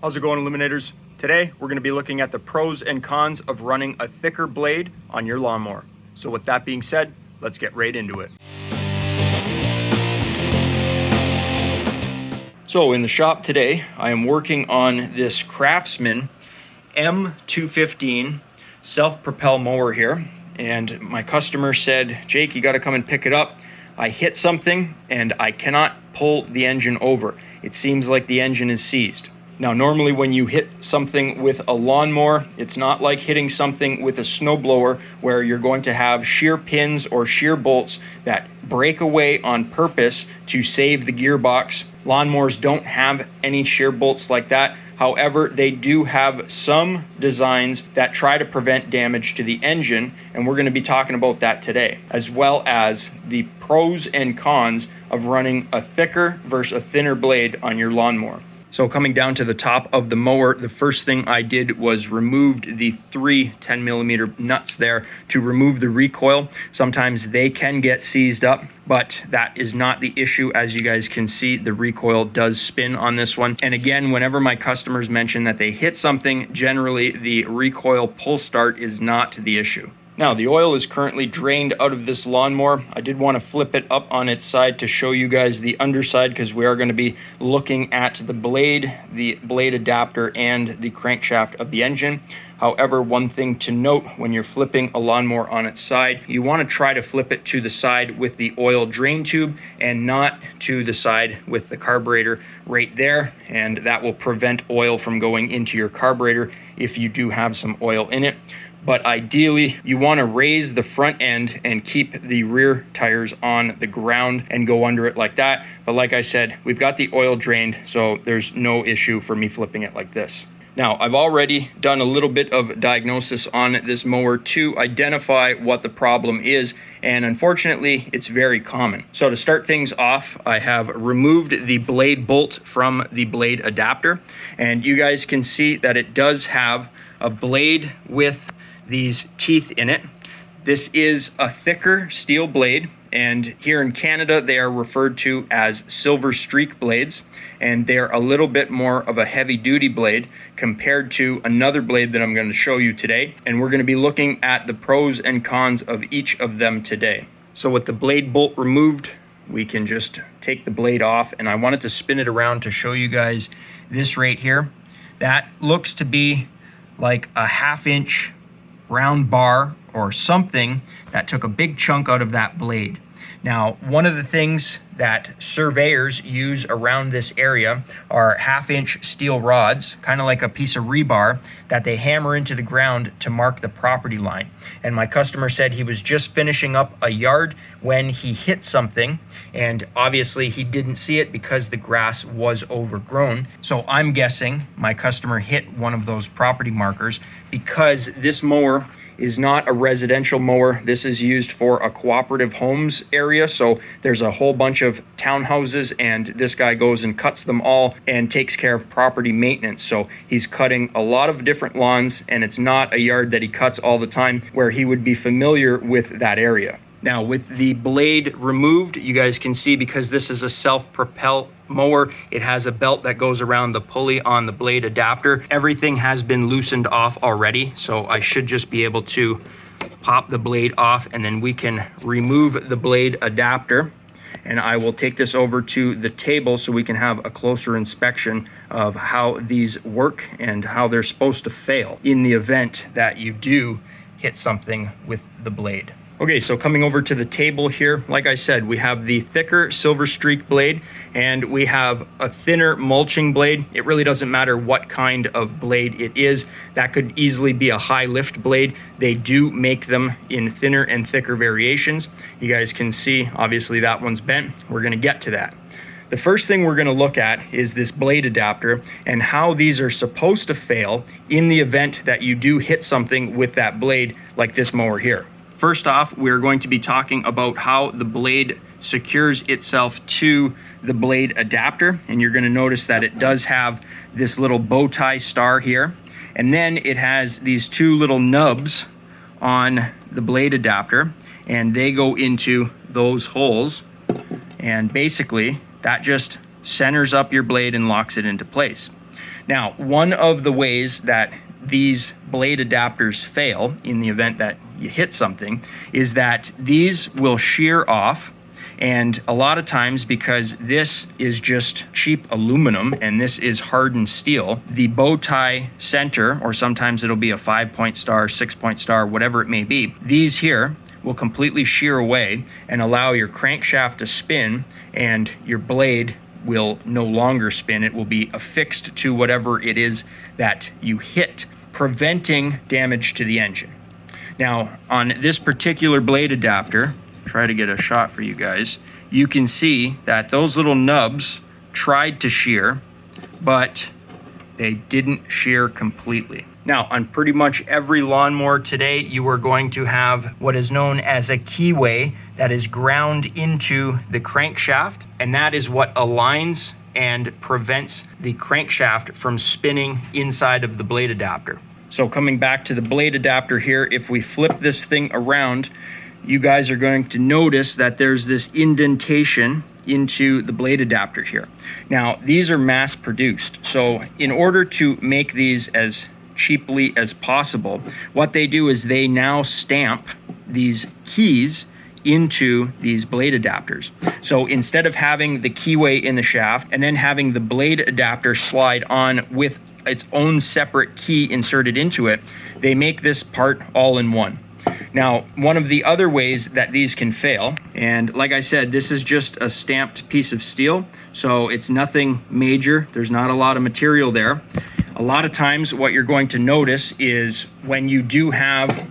How's it going, Eliminators? Today, we're going to be looking at the pros and cons of running a thicker blade on your lawnmower. So with that being said, let's get right into it. So in the shop today, I am working on this Craftsman M215 self-propel mower here. And my customer said, Jake, you got to come and pick it up. I hit something and I cannot pull the engine over. It seems like the engine is seized. Now, normally when you hit something with a lawnmower, it's not like hitting something with a snowblower where you're going to have shear pins or shear bolts that break away on purpose to save the gearbox. Lawnmowers don't have any shear bolts like that. However, they do have some designs that try to prevent damage to the engine, and we're going to be talking about that today, as well as the pros and cons of running a thicker versus a thinner blade on your lawnmower. So coming down to the top of the mower, the first thing I did was removed the three 10mm nuts there to remove the recoil. Sometimes they can get seized up, but that is not the issue. As you guys can see, the recoil does spin on this one. And again, whenever my customers mention that they hit something, generally the recoil pull start is not the issue. Now, the oil is currently drained out of this lawnmower. I did want to flip it up on its side to show you guys the underside, because we are going to be looking at the blade adapter, and the crankshaft of the engine. However, one thing to note when you're flipping a lawnmower on its side, you want to try to flip it to the side with the oil drain tube and not to the side with the carburetor right there. And that will prevent oil from going into your carburetor if you do have some oil in it. But ideally, you want to raise the front end and keep the rear tires on the ground and go under it like that. But like I said, we've got the oil drained, so there's no issue for me flipping it like this. Now, I've already done a little bit of diagnosis on this mower to identify what the problem is, and unfortunately, it's very common. So to start things off, I have removed the blade bolt from the blade adapter, and you guys can see that it does have a blade with these teeth in it. This is a thicker steel blade, and here in Canada they are referred to as silver streak blades, and they're a little bit more of a heavy duty blade compared to another blade that I'm going to show you today, and we're going to be looking at the pros and cons of each of them today. So with the blade bolt removed, we can just take the blade off, and I wanted to spin it around to show you guys this right here. That looks to be like a 1/2 inch round bar or something that took a big chunk out of that blade. Now, one of the things that surveyors use around this area are 1/2 inch steel rods, kind of like a piece of rebar, that they hammer into the ground to mark the property line. And my customer said he was just finishing up a yard when he hit something, and obviously he didn't see it because the grass was overgrown. So I'm guessing my customer hit one of those property markers, because this mower is not a residential mower. This is used for a cooperative homes area. So there's a whole bunch of townhouses, and this guy goes and cuts them all and takes care of property maintenance. So he's cutting a lot of different lawns, and it's not a yard that he cuts all the time where he would be familiar with that area. Now, with the blade removed, you guys can see, because this is a self-propel mower, it has a belt that goes around the pulley on the blade adapter. Everything has been loosened off already, so I should just be able to pop the blade off, and then we can remove the blade adapter. And I will take this over to the table so we can have a closer inspection of how these work and how they're supposed to fail in the event that you do hit something with the blade. Okay, so coming over to the table here, like I said, we have the thicker silver streak blade, and we have a thinner mulching blade. It really doesn't matter what kind of blade it is. That could easily be a high lift blade. They do make them in thinner and thicker variations. You guys can see, obviously that one's bent. We're gonna get to that. The first thing we're gonna look at is this blade adapter and how these are supposed to fail in the event that you do hit something with that blade like this mower here. First off, we're going to be talking about how the blade secures itself to the blade adapter, and you're going to notice that it does have this little bow tie star here, and then it has these two little nubs on the blade adapter, and they go into those holes, and basically that just centers up your blade and locks it into place. Now, one of the ways that these blade adapters fail in the event that you hit something is that these will shear off. And a lot of times, because this is just cheap aluminum and this is hardened steel, the bow tie center, or sometimes it'll be a 5-point star, 6-point star, whatever it may be, these here will completely shear away and allow your crankshaft to spin, and your blade will no longer spin. It will be affixed to whatever it is that you hit, preventing damage to the engine. Now, on this particular blade adapter, try to get a shot for you guys, you can see that those little nubs tried to shear, but they didn't shear completely. Now, on pretty much every lawnmower today, you are going to have what is known as a keyway that is ground into the crankshaft, and that is what aligns and prevents the crankshaft from spinning inside of the blade adapter. So coming back to the blade adapter here, if we flip this thing around, you guys are going to notice that there's this indentation into the blade adapter here. Now, these are mass produced. So in order to make these as cheaply as possible, what they do is they now stamp these keys into these blade adapters. So instead of having the keyway in the shaft and then having the blade adapter slide on with its own separate key inserted into it, they make this part all in one. Now, one of the other ways that these can fail, and like I said, this is just a stamped piece of steel, so it's nothing major. There's not a lot of material there. A lot of times what you're going to notice is when you do have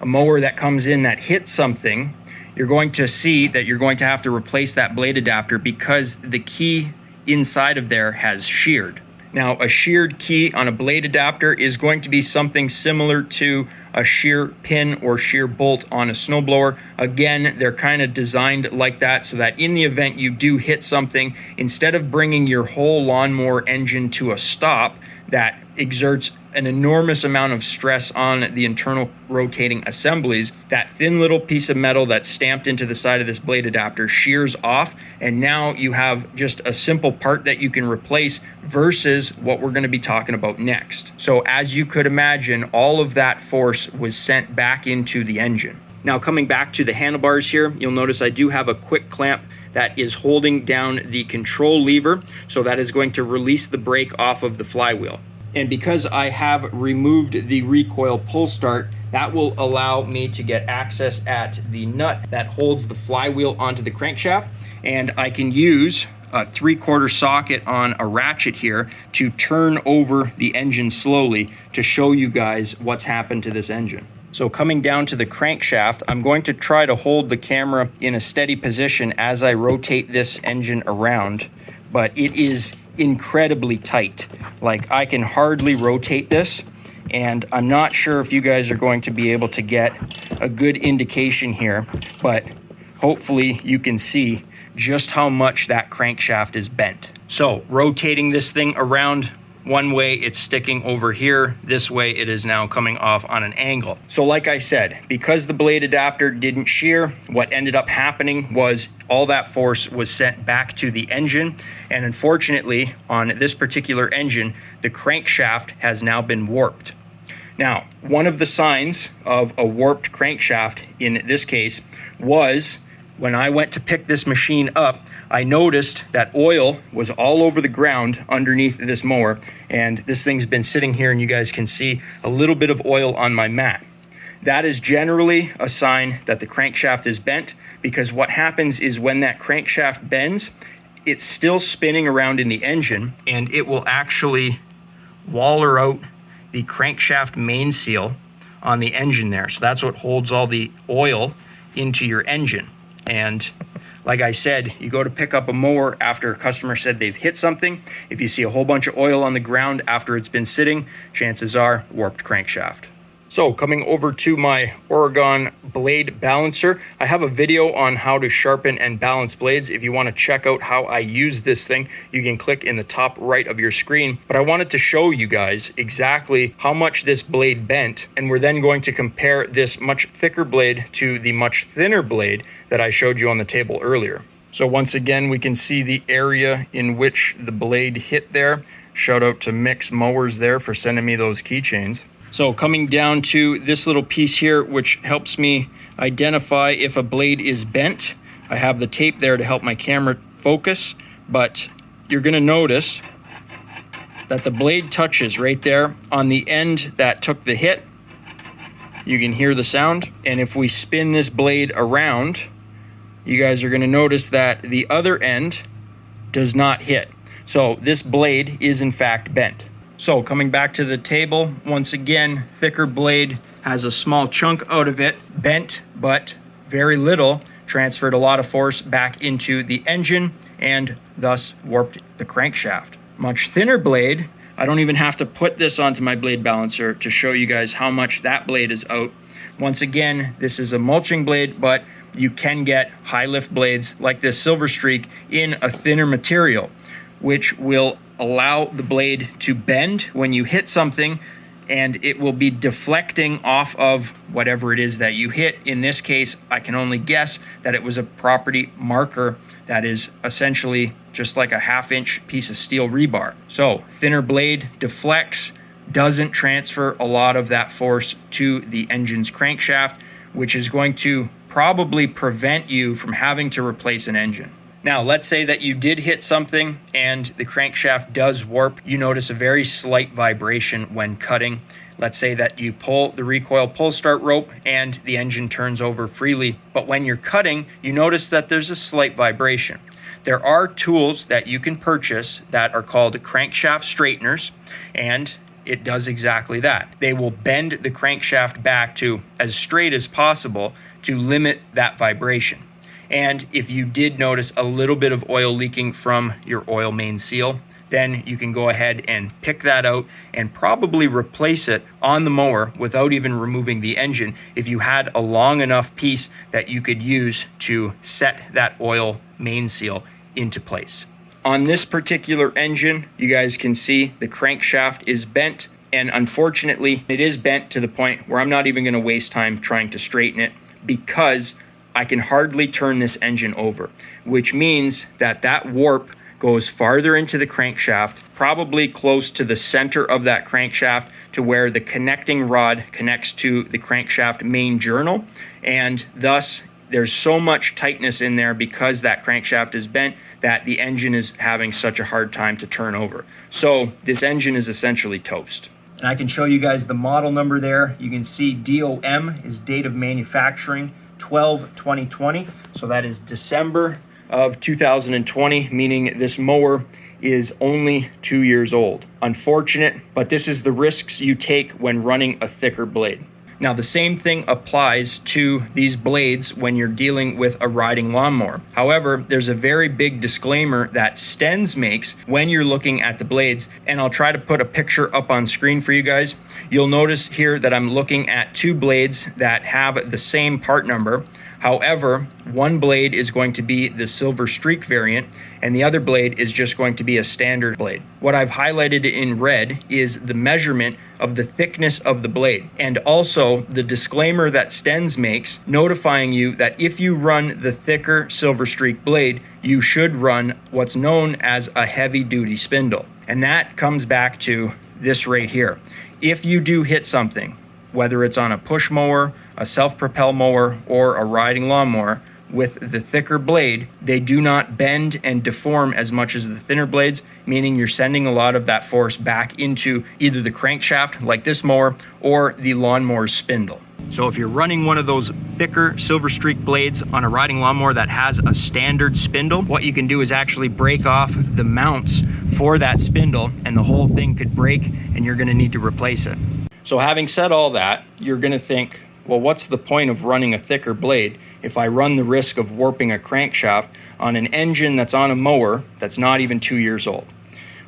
a mower that comes in that hits something, you're going to see that you're going to have to replace that blade adapter because the key inside of there has sheared. Now, a sheared key on a blade adapter is going to be something similar to a shear pin or shear bolt on a snowblower. Again, they're kind of designed like that so that in the event you do hit something, instead of bringing your whole lawnmower engine to a stop that exerts an enormous amount of stress on the internal rotating assemblies, that thin little piece of metal that's stamped into the side of this blade adapter shears off, and now you have just a simple part that you can replace versus what we're going to be talking about next. So as you could imagine, all of that force was sent back into the engine. Now, coming back to the handlebars here, you'll notice I do have a quick clamp that is holding down the control lever, so that is going to release the brake off of the flywheel. And because I have removed the recoil pull start, that will allow me to get access at the nut that holds the flywheel onto the crankshaft, and I can use a 3/4 socket on a ratchet here to turn over the engine slowly to show you guys what's happened to this engine. So coming down to the crankshaft, I'm going to try to hold the camera in a steady position as I rotate this engine around, but it is incredibly tight. Like, I can hardly rotate this, and I'm not sure if you guys are going to be able to get a good indication here, but hopefully you can see just how much that crankshaft is bent. So rotating this thing around, one way it's sticking over here, this way it is now coming off on an angle. So like I said, because the blade adapter didn't shear, what ended up happening was all that force was sent back to the engine, and unfortunately on this particular engine, the crankshaft has now been warped. Now, one of the signs of a warped crankshaft in this case was when I went to pick this machine up, I noticed that oil was all over the ground underneath this mower, and this thing's been sitting here and you guys can see a little bit of oil on my mat. That is generally a sign that the crankshaft is bent, because what happens is when that crankshaft bends, it's still spinning around in the engine and it will actually waller out the crankshaft main seal on the engine there. So that's what holds all the oil into your engine. And like I said, you go to pick up a mower after a customer said they've hit something. If you see a whole bunch of oil on the ground after it's been sitting, chances are warped crankshaft. So coming over to my Oregon blade balancer, I have a video on how to sharpen and balance blades. If you want to check out how I use this thing, you can click in the top right of your screen. But I wanted to show you guys exactly how much this blade bent, and we're then going to compare this much thicker blade to the much thinner blade that I showed you on the table earlier. So once again, we can see the area in which the blade hit there. Shout out to Mix Mowers there for sending me those keychains. So coming down to this little piece here, which helps me identify if a blade is bent. I have the tape there to help my camera focus, but you're gonna notice that the blade touches right there on the end that took the hit. You can hear the sound. And if we spin this blade around, you guys are gonna notice that the other end does not hit. So this blade is in fact bent. So coming back to the table, once again, thicker blade has a small chunk out of it, bent, but very little, transferred a lot of force back into the engine and thus warped the crankshaft. Much thinner blade, I don't even have to put this onto my blade balancer to show you guys how much that blade is out. Once again, this is a mulching blade, but you can get high lift blades like this Silver Streak in a thinner material, which will allow the blade to bend when you hit something, and it will be deflecting off of whatever it is that you hit. In this case, I can only guess that it was a property marker that is essentially just like a 1/2-inch piece of steel rebar. So thinner blade deflects, doesn't transfer a lot of that force to the engine's crankshaft, which is going to probably prevent you from having to replace an engine. Now, let's say that you did hit something and the crankshaft does warp. You notice a very slight vibration when cutting. Let's say that you pull the recoil pull start rope and the engine turns over freely. But when you're cutting, you notice that there's a slight vibration. There are tools that you can purchase that are called crankshaft straighteners, and it does exactly that. They will bend the crankshaft back to as straight as possible to limit that vibration. And if you did notice a little bit of oil leaking from your oil main seal, then you can go ahead and pick that out and probably replace it on the mower without even removing the engine if you had a long enough piece that you could use to set that oil main seal into place. On this particular engine, you guys can see the crankshaft is bent, and unfortunately it is bent to the point where I'm not even going to waste time trying to straighten it, because I can hardly turn this engine over, which means that that warp goes farther into the crankshaft, probably close to the center of that crankshaft to where the connecting rod connects to the crankshaft main journal. And thus there's so much tightness in there because that crankshaft is bent that the engine is having such a hard time to turn over. So this engine is essentially toast. And I can show you guys the model number there. You can see DOM is date of manufacturing, 12/2020. So that is December of 2020, meaning this mower is only 2 years old. Unfortunate, but this is the risks you take when running a thicker blade. Now, the same thing applies to these blades when you're dealing with a riding lawnmower. However, there's a very big disclaimer that Stenz makes when you're looking at the blades, and I'll try to put a picture up on screen for you guys. You'll notice here that I'm looking at two blades that have the same part number. However, one blade is going to be the Silver Streak variant, and the other blade is just going to be a standard blade. What I've highlighted in red is the measurement of the thickness of the blade, and also the disclaimer that Stenz makes notifying you that if you run the thicker Silver Streak blade, you should run what's known as a heavy-duty spindle. And that comes back to this right here. If you do hit something, whether it's on a push mower, a self-propel mower, or a riding lawnmower, with the thicker blade, they do not bend and deform as much as the thinner blades, meaning you're sending a lot of that force back into either the crankshaft, like this mower, or the lawnmower's spindle. So if you're running one of those thicker Silver Streak blades on a riding lawnmower that has a standard spindle, what you can do is actually break off the mounts for that spindle, and the whole thing could break, and you're gonna need to replace it. So having said all that, you're gonna think, well, what's the point of running a thicker blade if I run the risk of warping a crankshaft on an engine that's on a mower that's not even 2 years old?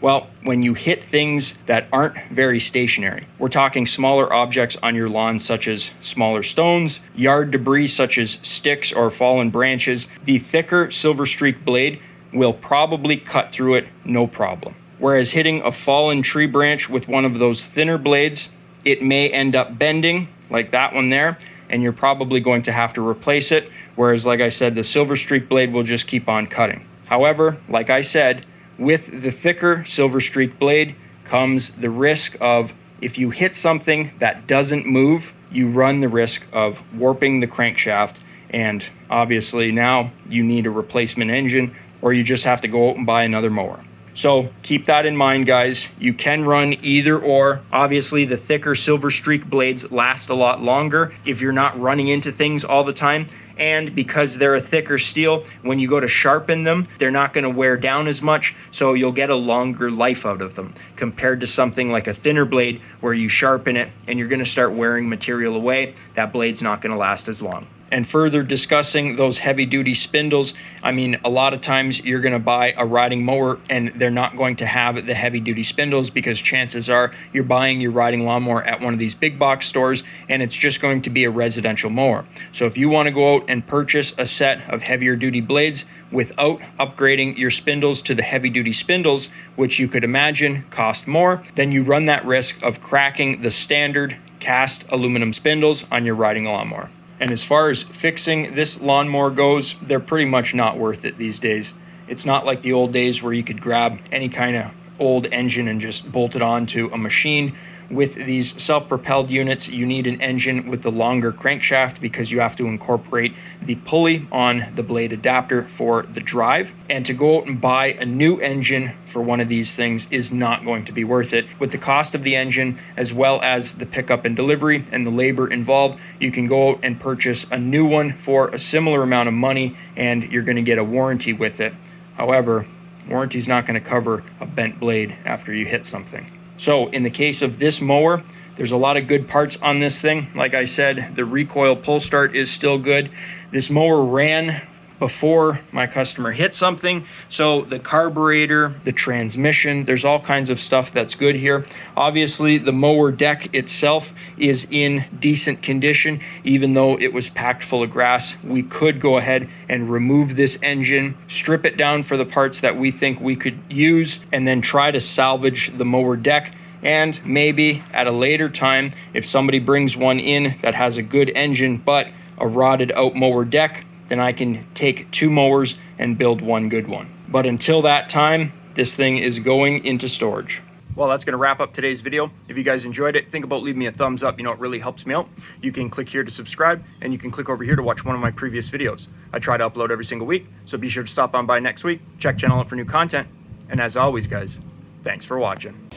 Well, when you hit things that aren't very stationary, we're talking smaller objects on your lawn, such as smaller stones, yard debris such as sticks or fallen branches, the thicker Silver Streak blade will probably cut through it no problem. Whereas hitting a fallen tree branch with one of those thinner blades, it may end up bending, like that one there, and you're probably going to have to replace it, whereas like I said, the Silver Streak blade will just keep on cutting. However, like I said, with the thicker Silver Streak blade comes the risk of, if you hit something that doesn't move, you run the risk of warping the crankshaft, and obviously now you need a replacement engine, or you just have to go out and buy another mower. So keep that in mind, guys. You can run either or. Obviously, the thicker Silver Streak blades last a lot longer if you're not running into things all the time. And because they're a thicker steel, when you go to sharpen them, they're not going to wear down as much, so you'll get a longer life out of them compared to something like a thinner blade where you sharpen it and you're going to start wearing material away. That blade's not going to last as long. And further discussing those heavy duty spindles, I mean, a lot of times you're going to buy a riding mower and they're not going to have the heavy duty spindles, because chances are you're buying your riding lawnmower at one of these big box stores and it's just going to be a residential mower. So if you want to go out and purchase a set of heavier duty blades without upgrading your spindles to the heavy duty spindles, which you could imagine cost more, then you run that risk of cracking the standard cast aluminum spindles on your riding lawnmower. And as far as fixing this lawnmower goes, they're pretty much not worth it these days. It's not like the old days where you could grab any kind of old engine and just bolt it onto a machine. With these self-propelled units, you need an engine with the longer crankshaft because you have to incorporate the pulley on the blade adapter for the drive. And to go out and buy a new engine for one of these things is not going to be worth it. With the cost of the engine, as well as the pickup and delivery and the labor involved, you can go out and purchase a new one for a similar amount of money and you're going to get a warranty with it. However, warranty's not going to cover a bent blade after you hit something. So in the case of this mower, there's a lot of good parts on this thing. Like I said, the recoil pull start is still good. This mower ran before my customer hit something. So the carburetor, the transmission, there's all kinds of stuff that's good here. Obviously, the mower deck itself is in decent condition. Even though it was packed full of grass, we could go ahead and remove this engine, strip it down for the parts that we think we could use, and then try to salvage the mower deck. And maybe at a later time, if somebody brings one in that has a good engine but a rotted out mower deck, then I can take two mowers and build one good one. But until that time, this thing is going into storage. Well, that's going to wrap up today's video. If you guys enjoyed it, think about leaving me a thumbs up. You know, it really helps me out. You can click here to subscribe, and you can click over here to watch one of my previous videos. I try to upload every single week, so be sure to stop on by next week, check channel out for new content. And as always, guys, thanks for watching.